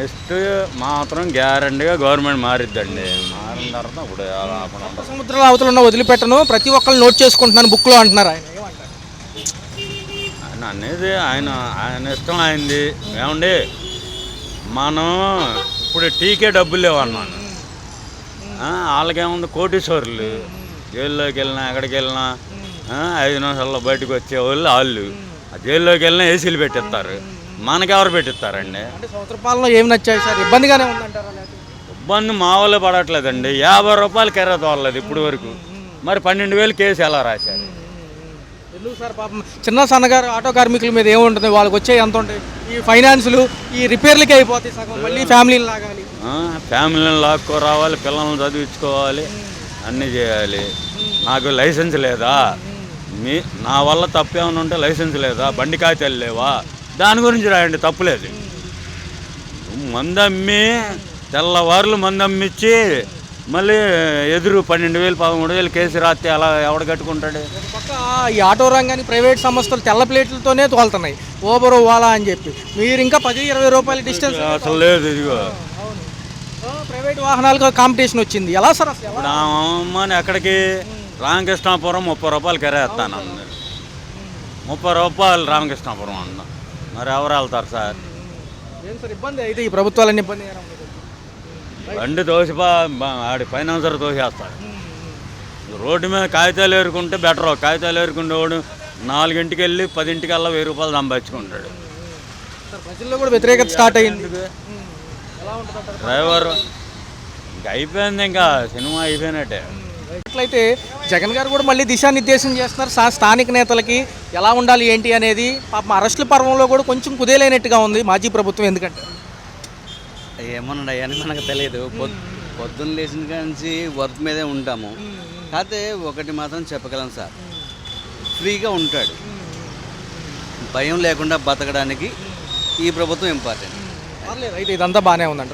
Next మాత్రం గ్యారంటీగా government మారిద్దండి. మారిన తర్వాత ఇప్పుడు సముద్రాల అవతల ఉన్న వదిలిపెట్టను ప్రతి ఒక్కరు నోట్ చేసుకుంటున్నాను బుక్లో అంటున్నారు ఆయన. ఏమంటారు? ఆయన అనేది ఆయన ఇష్టం అయింది. ఏమండి మనం ఇప్పుడు టీకే డబ్బులు లేవన్నాను. వాళ్ళకేముంది కోటీశ్వరులు. జైల్లోకి వెళ్ళినా ఎక్కడికి వెళ్ళినా 5 నిమిషాల్లో బయటకు వచ్చేవాళ్ళు వాళ్ళు. జైల్లోకి వెళ్ళినా ఏసీలు పెట్టిస్తారు. మనకెవరు పెట్టిస్తారండి? అంటే సంవత్సర పాలన ఏమి నచ్చాయి సార్? ఇబ్బందిగానే ఉందంటారా? ఇబ్బంది మామూలు పడట్లేదండి. 50 రూపాయలు కెర్ర తోలలేదు ఇప్పుడు వరకు. మరి 12,000 కేసు ఎలా రాశారు? ఎందుకు సార్ పాపం చిన్న సన్నగారు ఆటో కార్మికుల మీద ఏముంటుంది? వాళ్ళకి వచ్చే ఎంత ఉంటాయి? ఈ ఫైనాన్సులు ఈ రిపేర్లకి అయిపోతాయి సగం. మళ్ళీ ఫ్యామిలీని లాగాలి, ఫ్యామిలీని లాక్కో రావాలి, పిల్లల్ని చదివించుకోవాలి, అన్నీ చేయాలి. నాకు లైసెన్స్ లేదా? నా వల్ల తప్పేమైనా ఉంటే లైసెన్స్ లేదా? బండి కాగితాలు లేవా? దాని గురించి రాయండి, తప్పులేదు. మందమ్మి తెల్లవారులు మందమ్మిచ్చి మళ్ళీ ఎదురు 12,000 13,000 కేసు రాస్తే అలా ఎవడ కట్టుకుంటాడు? పక్క ఈ ఆటో రంగాన్ని ప్రైవేట్ సంస్థలు తెల్ల ప్లేట్లతోనే తోలుతున్నాయి, ఓబర్ ఓలా అని చెప్పి. మీరు ఇంకా 10-20 రూపాయల డిస్టెన్స్ అసలు లేదు. ఇదిగో ప్రైవేట్ వాహనాలకు కాంపిటీషన్ వచ్చింది. ఎలా సార్ అసలు? ఇప్పుడు అమ్మని ఎక్కడికి రామకృష్ణాపురం 30 రూపాయలు కెరేస్తాను అందరు. 30 రూపాయలు రామకృష్ణాపురం అన్న. మరి ఎవరు వెళ్తారు సార్? ఏం సార్ ఇబ్బంది అయితే ఈ ప్రభుత్వాలన్నీ ఇబ్బంది? బండి ఆడి ఫైనాన్సర్ తోసేస్తాడు. రోడ్డు మీద కాగితాలు ఏరుకుంటే బెటర్. కాగితాలు ఏరుకుంటేవాడు 4ంటికి వెళ్ళి 10ంటికల్లా 1000 రూపాయలు సంపాదించుకుంటాడు. ప్రజల్లో కూడా వ్యతిరేకత స్టార్ట్ అయ్యింది. డ్రైవర్ ఇంకా అయిపోయింది, ఇంకా సినిమా అయిపోయినట్టే. అట్లయితే జగన్ గారు కూడా మళ్ళీ దిశానిర్దేశం చేస్తున్నారు స్థానిక నేతలకి ఎలా ఉండాలి ఏంటి అనేది. పాపం అరెస్టుల పర్వంలో కూడా కొంచెం కుదేలైనట్టుగా ఉంది మాజీ ప్రభుత్వం. ఎందుకంటే ఏమన్నా అని మనకు తెలియదు. పొద్దున్న లేచిన నుంచి వర్క్ మీదే ఉంటాము. కాకపోతే ఒకటి మాత్రం చెప్పగలను సార్, ఫ్రీగా ఉంటాడు. భయం లేకుండా బతకడానికి ఈ ప్రభుత్వం ఇంపార్టెంట్. అయితే ఇదంతా బాగానే ఉందంట.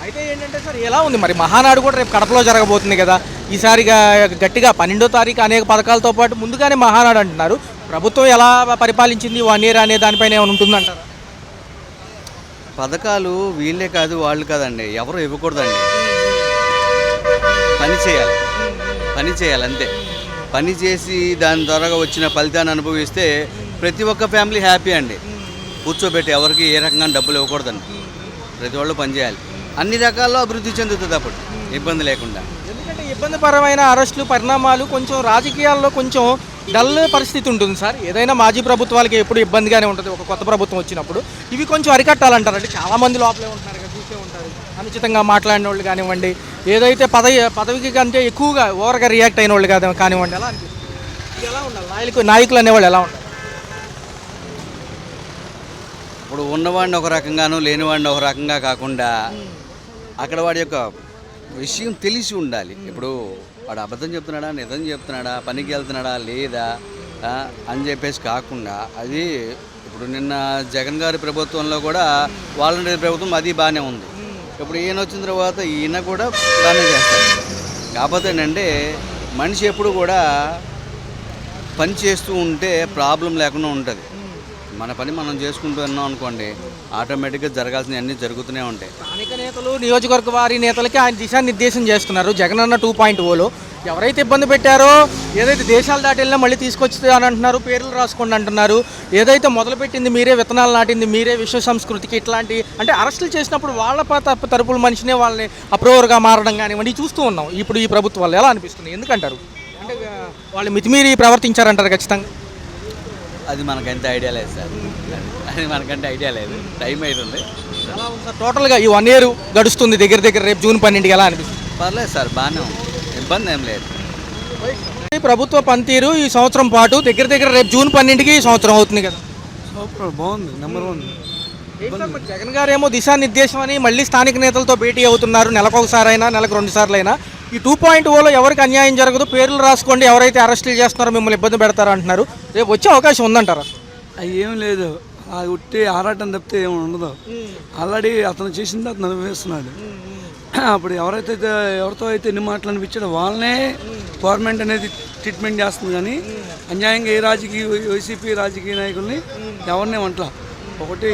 అయితే ఏంటంటే సార్ ఎలా ఉంది మరి మహానాడు కూడా రేపు కడపలో జరగబోతుంది కదా. ఈసారిగా గట్టిగా 12వ తారీఖు అనేక పథకాలతో పాటు ముందుగానే మహానాడు అంటున్నారు. ప్రభుత్వం ఎలా పరిపాలించింది 1 year అనే దానిపైన ఏమైనా ఉంటుందంటారా? పథకాలు వీళ్ళే కాదు వాళ్ళు కాదండి, ఎవరు ఇవ్వకూడదండి. పని చేయాలి అంతే. పని చేసి దాని ద్వారా వచ్చిన ఫలితాన్ని అనుభవిస్తే ప్రతి ఒక్క ఫ్యామిలీ హ్యాపీ అండి. కూర్చోబెట్టి ఎవరికి ఏ రకంగా డబ్బులు ఇవ్వకూడదండి. ప్రతి వాళ్ళు పని చేయాలి. అన్ని రకాల్లో అభివృద్ధి చెందుతుంది అప్పుడు, ఇబ్బంది లేకుండా. ఎందుకంటే ఇబ్బందిపరమైన అరెస్టులు పరిణామాలు కొంచెం రాజకీయాల్లో కొంచెం డల్ పరిస్థితి ఉంటుంది సార్. ఏదైనా మాజీ ప్రభుత్వాలకి ఎప్పుడు ఇబ్బందిగానే ఉంటుంది. ఒక కొత్త ప్రభుత్వం వచ్చినప్పుడు ఇవి కొంచెం అరికట్టాలంటారు. అంటే చాలామంది లోపలే ఉంటున్నారు కదా, చూసే ఉంటారు. అనుచితంగా మాట్లాడిన వాళ్ళు కానివ్వండి, ఏదైతే పదవికి కంటే ఎక్కువగా ఓవర్గా రియాక్ట్ అయిన వాళ్ళు కానివ్వండి, ఎలా అనిపిస్తుంది? ఎలా ఉండాలి నాయకులు అనేవాళ్ళు? ఎలా ఉండాలి? ఇప్పుడు ఉన్నవాడిని ఒక రకంగాను లేనివాడిని ఒక రకంగా కాకుండా అక్కడ వాడి యొక్క విషయం తెలిసి ఉండాలి. ఇప్పుడు వాడు అబద్ధం చెప్తున్నాడా, నిజం చెప్తున్నాడా, పనికి వెళ్తున్నాడా లేదా అని చెప్పేసి కాకుండా, అది ఇప్పుడు నిన్న జగన్ గారి ప్రభుత్వంలో కూడా వాలంటీర్ ప్రభుత్వం అది బాగానే ఉంది. ఇప్పుడు ఈయన వచ్చిన తర్వాత ఈయన కూడా బాగానే చేస్తారు. కాకపోతే ఏంటంటే మనిషి ఎప్పుడు కూడా పని చేస్తూ ఉంటే ప్రాబ్లం లేకుండా ఉంటుంది. మన పని మనం చేసుకుంటూ ఉన్నాం అనుకోండి, ఆటోమేటిక్గా జరగాల్సినవి అన్నీ జరుగుతూనే ఉంటాయి. స్థానిక నేతలు నియోజకవర్గ వారి నేతలకి ఆయన దిశానిర్దేశం చేస్తున్నారు. జగన్ అన్న 2.0లో ఎవరైతే ఇబ్బంది పెట్టారో, ఏదైతే దేశాలు దాటి వెళ్ళినా మళ్ళీ తీసుకొచ్చి అని అంటున్నారు, పేర్లు రాసుకోండి అంటున్నారు. ఏదైతే మొదలుపెట్టింది మీరే, విత్తనాలు నాటింది మీరే, విశ్వ సంస్కృతికి ఇట్లాంటి అంటే అరెస్టులు చేసినప్పుడు వాళ్ళ తరపుల మనిషినే వాళ్ళని అప్రూవర్గా మారడం కానివ్వండి చూస్తూ ఉన్నాం. ఇప్పుడు ఈ ప్రభుత్వాలు ఎలా అనిపిస్తుంది? ఎందుకంటారు? అంటే వాళ్ళు మితిమీరి ప్రవర్తించారంటారు ఖచ్చితంగా. అది మనకంటే ఐడియా లేదు సార్. టైం అవుతుంది. ఎలా ఉంది సార్ టోటల్గా ఈ 1 year గడుస్తుంది దగ్గర రేపు June 12 ఎలా అనిపిస్తుంది? పర్లేదు సార్, బాగానే ఉంది, ఇబ్బంది ఏం లేదు. ప్రభుత్వ పనితీరు ఈ సంవత్సరం పాటు దగ్గర రేపు June 12కి ఈ సంవత్సరం అవుతుంది కదా. బాగుంది, నెంబర్ 1. జగన్ గారు ఏమో దిశానిర్దేశం అని మళ్ళీ స్థానిక నేతలతో భేటీ అవుతున్నారు. నెలకు 2 సార్లు అయినా. ఈ 2.0లో ఎవరికి అన్యాయం జరగదు, పేర్లు రాసుకోండి, ఎవరైతే అరెస్టులు చేస్తున్నారో మిమ్మల్ని ఇబ్బంది పెడతారు అంటున్నారు. రేపు వచ్చే అవకాశం ఉందంటారా? అది ఏం లేదు, అది ఉట్టి ఆరాటం తప్పితే ఏమి ఉండదు. ఆల్రెడీ అతను చేసింది అతను అనుభవిస్తున్నాడు. అప్పుడు ఎవరితో అయితే ఎన్ని మాటలు అనిపించాడో వాళ్ళనే గవర్నమెంట్ అనేది ట్రీట్మెంట్ చేస్తుంది. కానీ అన్యాయంగా ఏ వైసీపీ రాజకీయ నాయకుల్ని ఎవరినే వంటలా. ఒకటి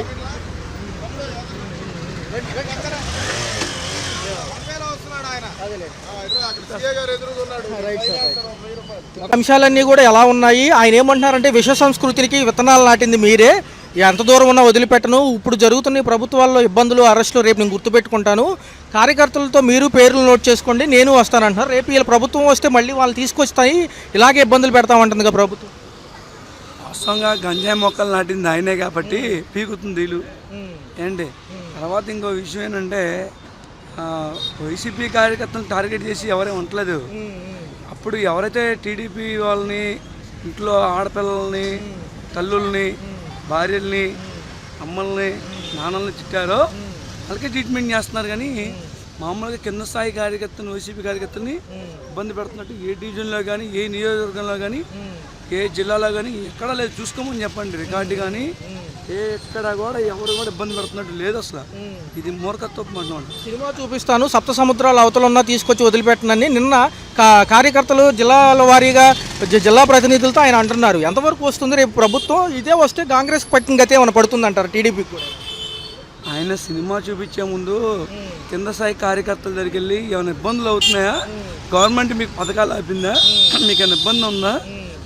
అంశాలన్నీ కూడా ఎలా ఉన్నాయి? ఆయన ఏమంటున్నారంటే విష సంస్కృతికి విత్తనాలు నాటింది మీరే, ఎంత దూరం ఉన్నా వదిలిపెట్టను, ఇప్పుడు జరుగుతున్న ఈ ప్రభుత్వాల్లో ఇబ్బందులు అరెస్టులు రేపు నేను గుర్తుపెట్టుకుంటాను, కార్యకర్తలతో మీరు పేర్లు నోట్ చేసుకోండి, నేను వస్తానంటున్నారు. రేపు వీళ్ళ ప్రభుత్వం వస్తే మళ్ళీ వాళ్ళు తీసుకొస్తాయి, ఇలాగే ఇబ్బందులు పెడతామంటుంది కదా ప్రభుత్వం. వాస్తవంగా గంజాయి మొక్కలు నాటింది ఆయనే కాబట్టి పీకుతుంది వీళ్ళు ఏంటి. తర్వాత ఇంకో విషయం ఏంటంటే వైసీపీ కార్యకర్తలను టార్గెట్ చేసి ఎవరేం ఉండలేదు. అప్పుడు ఎవరైతే టీడీపీ వాళ్ళని, ఇంట్లో ఆడపిల్లల్ని, తల్లుల్ని, భార్యల్ని, అమ్మల్ని, నాన్నల్ని తిట్టారో వాళ్ళకే ట్రీట్మెంట్ చేస్తున్నారు. కానీ మామూలుగా కింద స్థాయి కార్యకర్తలను, వైసీపీ కార్యకర్తల్ని ఇబ్బంది పెడుతున్నట్టు ఏ డివిజన్లో కానీ, ఏ నియోజకవర్గంలో కానీ, ఏ జిల్లాలో కానీ ఎక్కడా లేదు. చూసుకోమని చెప్పండి రికార్డు కానీ, ఎక్కడ కూడా ఎవరు కూడా ఇబ్బంది పెడుతున్నట్టు లేదు అసలు. ఇది మూర్ఖత్వం అన్నమాట. సినిమా చూపిస్తాను, సప్త సముద్రాల అవతల ఉన్నా తీసుకొచ్చి వదిలిపెట్టనని నిన్న కార్యకర్తలు జిల్లాల వారీగా జిల్లా ప్రతినిధులతో ఆయన అంటున్నారు. ఎంతవరకు వస్తుంది రేపు ప్రభుత్వం? ఇదే వస్తే కాంగ్రెస్ పట్టిన గతే ఏమైనా పడుతుంది అంటారు టీడీపీకి కూడా? ఆయన సినిమా చూపించే ముందు కింద స్థాయి కార్యకర్తల దగ్గరికి వెళ్ళి ఏమైనా ఇబ్బందులు అవుతున్నాయా, గవర్నమెంట్ మీకు పథకాలు ఆపిందా, మీకు ఏమైనా ఇబ్బంది ఉందా,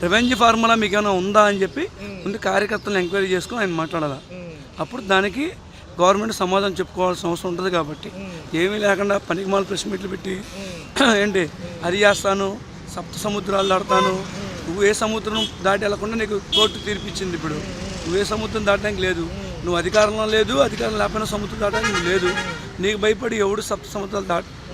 రెవెన్యూ ఫార్ములా మీకు ఏమైనా ఉందా అని చెప్పి ముందు కార్యకర్తలను ఎంక్వైరీ చేసుకుని ఆయన మాట్లాడాలి. అప్పుడు దానికి గవర్నమెంట్ సమాధానం చెప్పుకోవాల్సిన అవసరం ఉంటుంది. కాబట్టి ఏమీ లేకుండా పనికిమాల ప్రెస్ మీట్లు పెట్టి ఏంటి అది చేస్తాను, సప్త సముద్రాలు దాడతాను, నువ్వు ఏ సముద్రం దాటి వెళ్లకుండా నీకు కోర్టు తీర్పిచ్చింది. ఇప్పుడు నువ్వే సముద్రం దాటడానికి లేదు, నువ్వు అధికారంలో లేదు, అధికారం లేకపోయినా సముద్రం దాటడానికి లేదు. నీకు భయపడి ఎవడు సప్త సముద్రాలు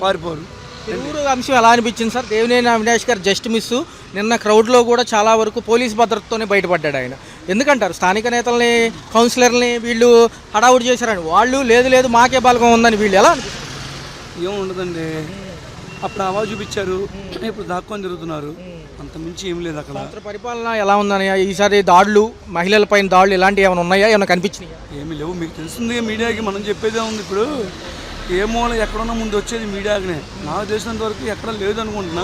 పారిపోరు. తెలుగురు అంశం ఎలా అనిపించింది సార్? దేవినేని అవినాష్ గారు జస్ట్ మిస్. నిన్న క్రౌడ్లో కూడా చాలా వరకు పోలీస్ భద్రతతోనే బయటపడ్డాడు ఆయన. ఎందుకంటారు స్థానిక నేతల్ని, కౌన్సిలర్ని వీళ్ళు హడావుడి చేశారని, వాళ్ళు లేదు లేదు మాకే బలగం ఉందని వీళ్ళు ఎలా అనిపిస్తుంది? ఏముండదండి, అప్పుడు అవాజు చూపించారు, ఇప్పుడు దాక్కొని తిరుగుతున్నారు, అంత మించి ఏం లేదు అక్కడ. పరిపాలన ఎలా ఉందని, ఈసారి దాడులు, మహిళలపైన దాడులు ఇలాంటివి ఏమైనా ఉన్నాయా, ఏమైనా కనిపించినాయా? ఏమీ లేవు. మీకు తెలిసింది మీడియాకి మనం చెప్పేదే ఉంది. ఇప్పుడు ఏ మూల ఎక్కడున్నా ముందు వచ్చేది మీడియాకినే. నాకు తెలిసినంత వరకు ఎక్కడ లేదు అనుకుంటున్నా.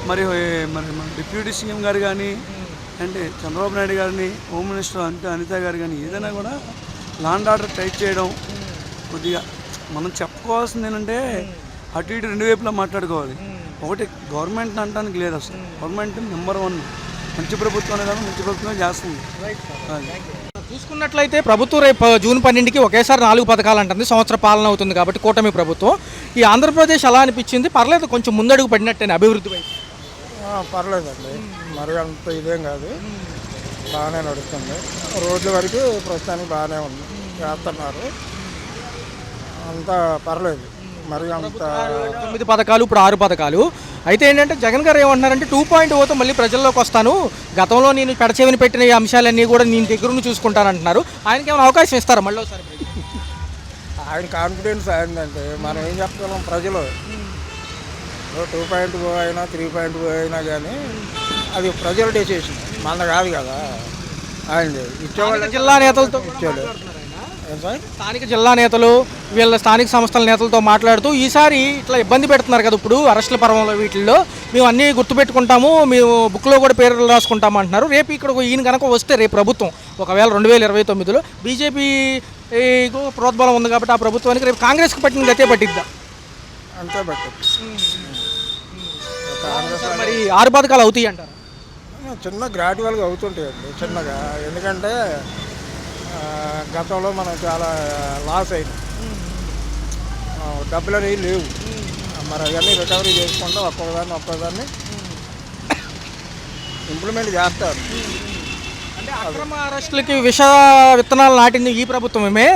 మరి మరి మన డిప్యూటీ సీఎం గారు కానీ, అంటే చంద్రబాబు నాయుడు గారిని, హోమ్ మినిస్టర్ అనిత గారు కానీ ఏదైనా కూడా లాండ్ ఆర్డర్ టైట్ చేయడం కొద్దిగా మనం చెప్పుకోవాల్సింది ఏంటంటే అటు ఇటు రెండు వైపులా మాట్లాడుకోవాలి. ఒకటి గవర్నమెంట్ అనడానికి లేదు అసలు. గవర్నమెంట్ నెంబర్ 1 మంచి ప్రభుత్వం కాదు, మంచి ప్రభుత్వమే చేస్తుంది. చూసుకున్నట్లయితే ప్రభుత్వం రేపు జూన్ 12కి ఒకేసారి 4 పథకాలు అంటుంది. సంవత్సర పాలన అవుతుంది కాబట్టి కూటమి ప్రభుత్వం. ఈ ఆంధ్రప్రదేశ్ ఎలా అనిపించింది? పర్లేదు, కొంచెం ముందడుగు పడినట్టే అభివృద్ధి వైపు. పర్లేదండి, మరి అంత ఇదేం కాదు, బాగానే నడుస్తుంది. రోడ్ల వరకు ప్రస్తుతానికి బాగానే ఉంది, చేస్తున్నారు, అంతా పర్లేదు. మరి అంత 9 పథకాలు, ఇప్పుడు 6 పథకాలు. అయితే ఏంటంటే జగన్ గారు ఏమంటున్నారంటే 2.0తో మళ్ళీ ప్రజల్లోకి వస్తాను, గతంలో నేను పెడచెవిని పెట్టిన ఈ అంశాలన్నీ కూడా నేను దగ్గరుండి చూసుకుంటానంటున్నారు. ఆయనకి ఏమైనా అవకాశం ఇస్తారా మళ్ళీ ఒకసారి? ఆయన కాన్ఫిడెన్స్ అయిందంటే మనం ఏం చెప్పగలం. ప్రజలు 2.0 అయినా 3.0 అయినా కానీ అది ప్రజల డెసిషన్, మన కాదు కదా. ఆయన ఇచ్చేవాళ్ళు జిల్లా నేతలతో ఇచ్చేవాళ్ళు. స్థానిక జిల్లా నేతలు, వీళ్ళ స్థానిక సంస్థల నేతలతో మాట్లాడుతూ ఈసారి ఇట్లా ఇబ్బంది పెడుతున్నారు కదా, ఇప్పుడు అరెస్టుల పర్వంలో వీటిల్లో మేము అన్నీ గుర్తుపెట్టుకుంటాము, మేము బుక్లో కూడా పేర్లు రాసుకుంటాము అంటున్నారు. రేపు ఇక్కడ ఈయన కనుక వస్తే రేపు ప్రభుత్వం ఒకవేళ 2029లో బీజేపీ ప్రోద్బలం ఉంది కాబట్టి ఆ ప్రభుత్వానికి రేపు కాంగ్రెస్కి పట్టిన గతే పట్టిద్దా? అంతే బట్టి మరి 6 పథకాలు అవుతాయి అంటారు. చిన్న గ్రాడ్యువల్గా అవుతుంటాయండి, చిన్నగా. ఎందుకంటే గతంలో మనం చాలా లాస్ అయినాం, డబ్బులు అనేవి లేవు. మరి అవన్నీ రికవరీ చేసుకుంటూ ఒక్కొక్కదాన్ని ఇంప్లిమెంట్ చేస్తారు. అంటే అక్రమ అరెస్టులకి విష విత్తనాలు నాటింది ఈ ప్రభుత్వమే,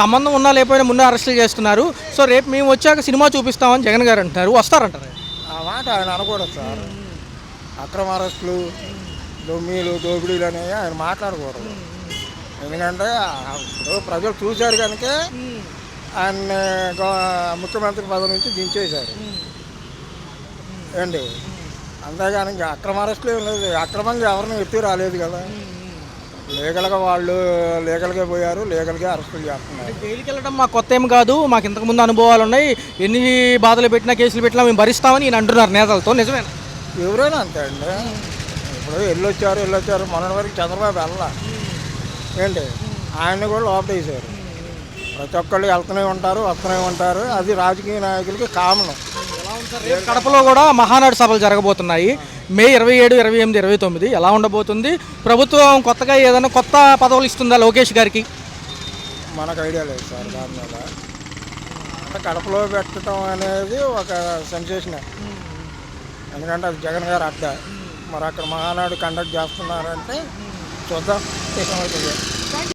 సంబంధం ఉన్నా లేకపోయినా ముందు అరెస్టులు చేస్తున్నారు. సో రేపు మేము వచ్చాక సినిమా చూపిస్తామని జగన్ గారు అంటున్నారు, వస్తారంటారు? ఆ మాట ఆయన అనకూడదు సార్. అక్రమ అరెస్టులు, దోపిడీలు అనేవి ఆయన మాట్లాడకూడదు. ఎందుకంటే ఇప్పుడు ప్రజలు చూశారు కనుక ఆయన్ని ముఖ్యమంత్రి పదవి నుంచి దించేశారు ఏంటి. అంతేగాని ఇంకా అక్రమ అరెస్టులు ఏం లేదు, అక్రమంగా ఎవరిని ఎత్తి రాలేదు కదా. లీగల్గా వాళ్ళు లీగల్గా పోయారు, లీగల్గా అరెస్టులు చేస్తున్నారు. జైలుకి వెళ్ళడం మాకు కొత్త ఏం కాదు, మాకు ఇంతకుముందు అనుభవాలు ఉన్నాయి, ఎన్ని బాధలు పెట్టినా కేసులు పెట్టినా మేము భరిస్తామని ఈయన అంటున్నారు నేతలతో. నిజమేనా? ఎవరైనా అంతే అండి. ఇప్పుడు వెళ్ళొచ్చారు మొన్నటి వరకు చంద్రబాబు వెళ్ళా ఏంటి, ఆయన్ని కూడా లోపటేసారు. ప్రతి ఒక్కళ్ళు వెళ్తూనే ఉంటారు, వస్తూనే ఉంటారు. అది రాజకీయ నాయకులకి కామన్. రేపు కడపలో కూడా మహానాడు సభలు జరగబోతున్నాయి. మే 27, 28, 29 ఎలా ఉండబోతుంది? ప్రభుత్వం కొత్తగా ఏదైనా కొత్త పదవులు ఇస్తుందా లోకేష్ గారికి? మనకు ఐడియా లేదు సార్ దాని మీద. అంటే కడపలో పెట్టడం అనేది ఒక సెన్సేషన్. ఎందుకంటే అది జగన్ గారు అడ్డ. మరి అక్కడ మహానాడు కండక్ట్ చేస్తున్నారంటే చూద్దాం ఏమవుతుంది.